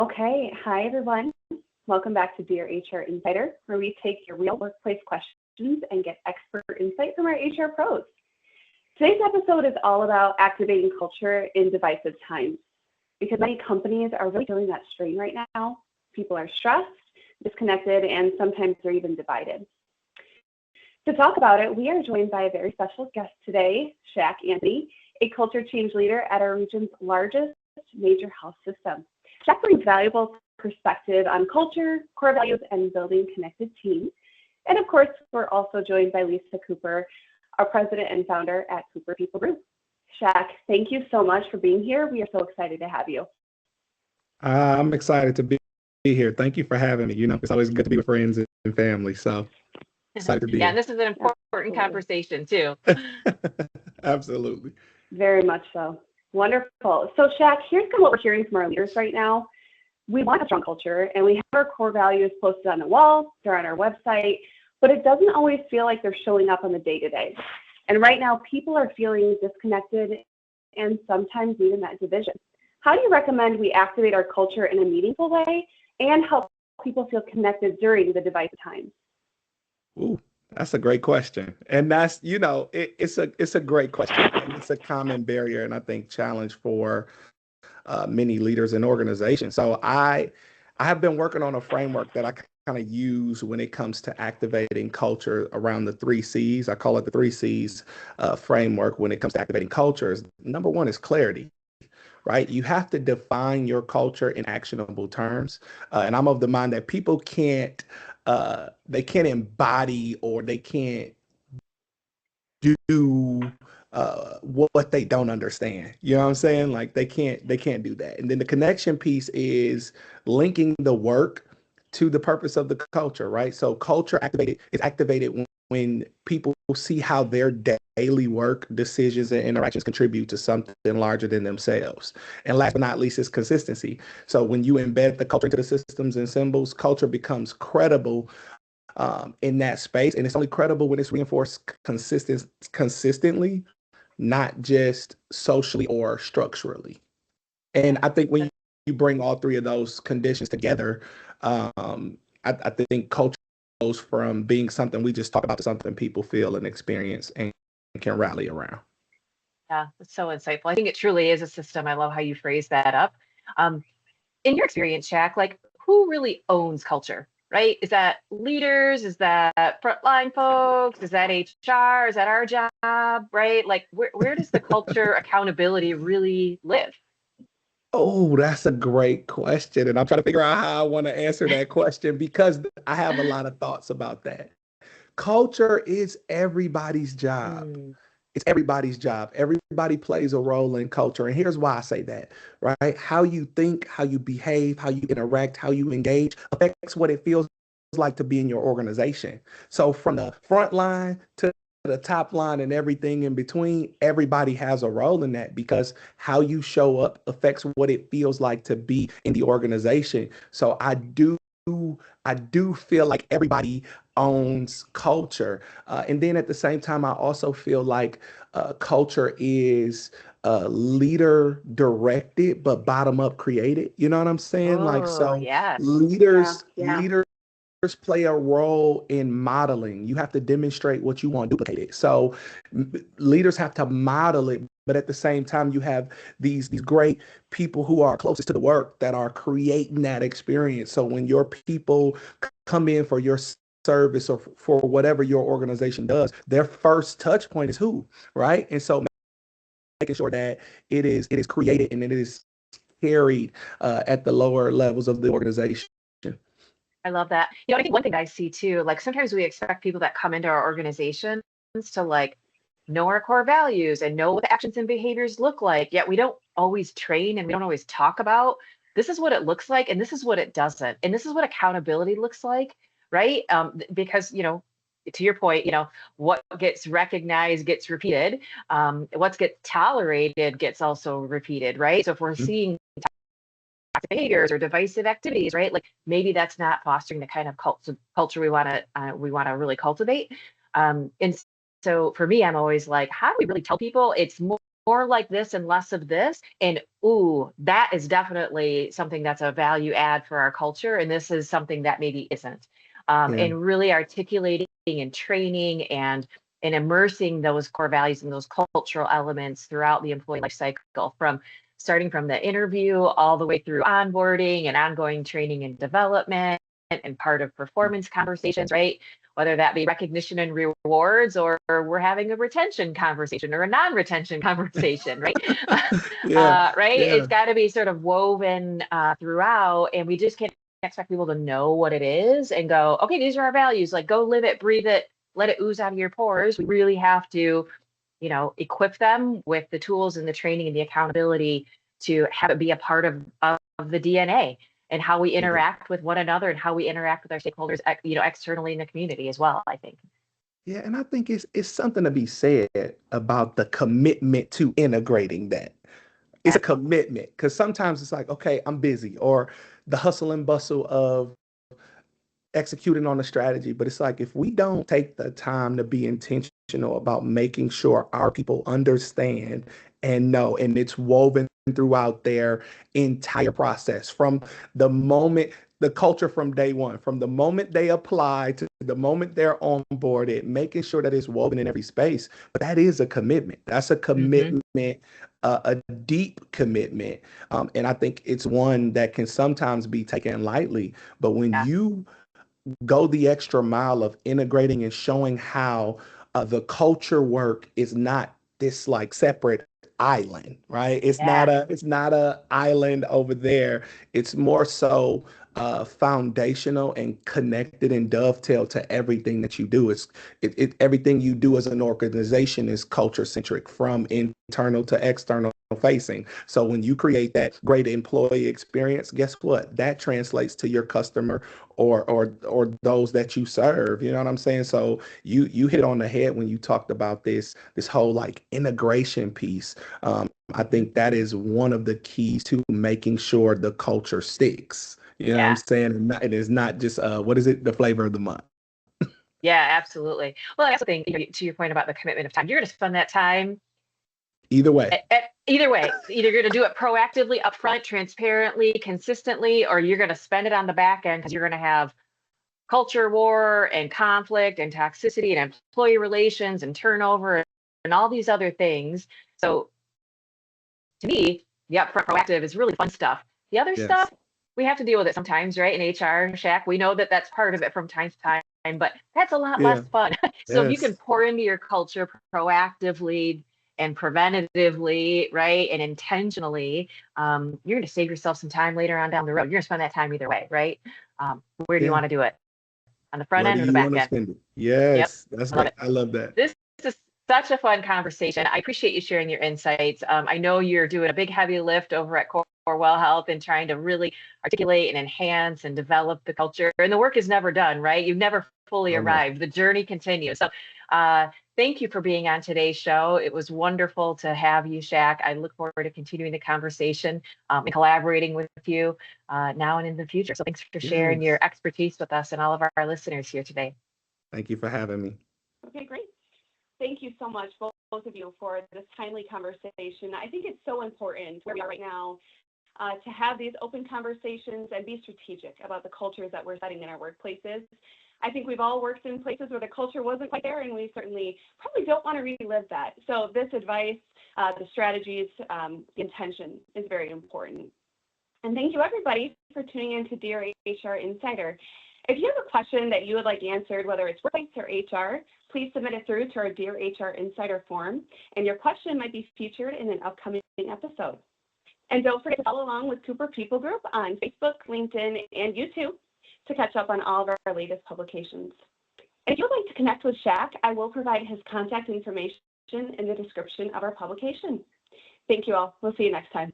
Okay, hi everyone. Welcome back to Dear HR Insider, where we take your real workplace questions and get expert insight from our HR pros. Today's episode is all about activating culture in divisive times because many companies are really feeling that strain right now. People are stressed, disconnected, and sometimes they're even divided. To talk about it, we are joined by a very special guest today, Shaq Anthony, a culture change leader at our region's largest major health system. Shaq brings valuable perspective on culture, core values, and building connected teams. And of course, we're also joined by Lisa Cooper, our president and founder at Cooper People Group. Shaq, thank you so much for being here. We are so excited to have you. I'm excited to be here. Thank you for having me. It's always good to be with friends and family. So excited to be Yeah, and here. this is an important conversation too. Absolutely. Very much so. Wonderful. So Shaq, here's kind of what we're hearing from our leaders right now. We want a strong culture and we have our core values posted on the wall, they're on our website, but it doesn't always feel like they're showing up on the day-to-day. And right now, people are feeling disconnected and sometimes even that division. How do you recommend we activate our culture in a meaningful way and help people feel connected during the divisive times? Ooh, that's a great question. And that's, it's a great question. And it's a common barrier and I think challenge for many leaders and organizations. So I have been working on a framework that I kind of use when it comes to activating culture around the three C's. I call it the three C's framework when it comes to activating cultures. Number one is clarity. Right? You have to define your culture in actionable terms. And I'm of the mind that people they can't embody or they can't do what they don't understand. You know what I'm saying? Like they can't do that. And then the connection piece is linking the work to the purpose of the culture, right? So culture activated when people see how their daily work decisions and interactions contribute to something larger than themselves. And last but not least is consistency. So when you embed the culture into the systems and symbols, culture becomes credible in that space. And it's only credible when it's reinforced consistently, not just socially or structurally. And I think when you bring all three of those conditions together, I think culture goes from being something we just talk about to something people feel and experience and can rally around. Yeah, it's so insightful. I think it truly is a system. I love how you phrase that up. Um, in your experience, Shaq, like who really owns culture, right? Is that leaders? Is that frontline folks? Is that HR? Is that our job, right? Like where does the culture accountability really live? Oh, that's a great question. And I'm trying to figure out how I want to answer that question because I have a lot of thoughts about that. Culture is everybody's job. Mm, It's everybody's job. Everybody plays a role in culture. And here's why I say that, right? How you think, how you behave, how you interact, how you engage affects what it feels like to be in your organization. So from the front line to the top line and everything in between, everybody has a role in that because how you show up affects what it feels like to be in the organization. So I do feel like everybody owns culture. And then at the same time, I also feel like culture is leader directed, but bottom up created. You know what I'm saying? Like, oh, so yes. leaders play a role in modeling. You have to demonstrate what you want duplicated. So leaders have to model it, but at the same time, you have these great people who are closest to the work that are creating that experience. So when your people come in for your service or for whatever your organization does, their first touch point is who, right? And so making sure that it is created and it is carried at the lower levels of the organization. I love that. I think one thing I see too, like sometimes we expect people that come into our organizations to like know our core values and know what the actions and behaviors look like. Yet we don't always train and we don't always talk about this is what it looks like and this is what it doesn't. And this is what accountability looks like, right? Because, to your point, what gets recognized gets repeated. What gets tolerated gets also repeated, right? So if we're seeing behaviors or divisive activities, right? Like maybe that's not fostering the kind of culture we want to really cultivate. And so for me, I'm always like, how do we really tell people? It's more more like this and less of this. And ooh, that is definitely something that's a value add for our culture. And this is something that maybe isn't. Yeah. And really articulating and training and immersing those core values and those cultural elements throughout the employee life cycle, from starting from the interview all the way through onboarding and ongoing training and development and part of performance conversations, right? Whether that be recognition and rewards, or we're having a retention conversation or a non-retention conversation, right? Yeah. Right? Yeah. It's got to be sort of woven throughout, and we just can't expect people to know what it is and go, okay, these are our values. Like, go live it, breathe it, let it ooze out of your pores. We really have to, equip them with the tools and the training and the accountability to have it be a part of the DNA and how we interact with one another and how we interact with our stakeholders, externally in the community as well, I think. Yeah, and I think it's something to be said about the commitment to integrating that. It's a commitment, because sometimes it's like, okay, I'm busy, or the hustle and bustle of executing on a strategy. But it's like, if we don't take the time to be intentional about making sure our people understand and know, and it's woven throughout their entire process, from the moment, the culture from day one, from the moment they apply to the moment they're onboarded, making sure that it's woven in every space. But that is a commitment. That's a commitment, a deep commitment. And I think it's one that can sometimes be taken lightly. But when you go the extra mile of integrating and showing how the culture work is not this like separate island, right? It's not a island over there. It's more so foundational and connected and dovetail to everything that you do. Everything you do as an organization is culture centric, from internal to external facing. So when you create that great employee experience, guess what? That translates to your customer or those that you serve. You know what I'm saying? So you hit on the head when you talked about this whole like integration piece. I think that is one of the keys to making sure the culture sticks. You know what I'm saying? And it is not just what is it? The flavor of the month. Yeah, absolutely. Well, I also think, to your point about the commitment of time, you're going to spend that time Either way. Either way. Either you're going to do it proactively, upfront, transparently, consistently, or you're going to spend it on the back end because you're going to have culture war and conflict and toxicity and employee relations and turnover and all these other things. So to me, the upfront proactive is really fun stuff. The other stuff, we have to deal with it sometimes, right? In HR, Shaq, we know that that's part of it from time to time, but that's a lot less fun. So if you can pour into your culture proactively and preventatively, right, and intentionally, you're going to save yourself some time later on down the road. You're going to spend that time either way, right? Where do you want to do it? On the front Where end do or the you back want to end? spend it? Yes, Yep. that's great. I love that. This is such a fun conversation. I appreciate you sharing your insights. I know you're doing a big heavy lift over at Well Health and trying to really articulate and enhance and develop the culture. And the work is never done, right? You've never fully arrived. The journey continues. So thank you for being on today's show. It was wonderful to have you, Shaq. I look forward to continuing the conversation and collaborating with you now and in the future. So thanks for sharing your expertise with us and all of our listeners here today. Thank you for having me. Okay, great. Thank you so much, both of you, for this timely conversation. I think it's so important where we are right now to have these open conversations and be strategic about the cultures that we're setting in our workplaces. I think we've all worked in places where the culture wasn't quite there, and we certainly probably don't want to relive that. So this advice, the strategies, the intention is very important. And thank you, everybody, for tuning in to Dear HR Insider. If you have a question that you would like answered, whether it's workplace or HR, please submit it through to our Dear HR Insider form, and your question might be featured in an upcoming episode. And don't forget to follow along with Cooper People Group on Facebook, LinkedIn, and YouTube to catch up on all of our latest publications. If you would like to connect with Shaq, I will provide his contact information in the description of our publication. Thank you all. We'll see you next time.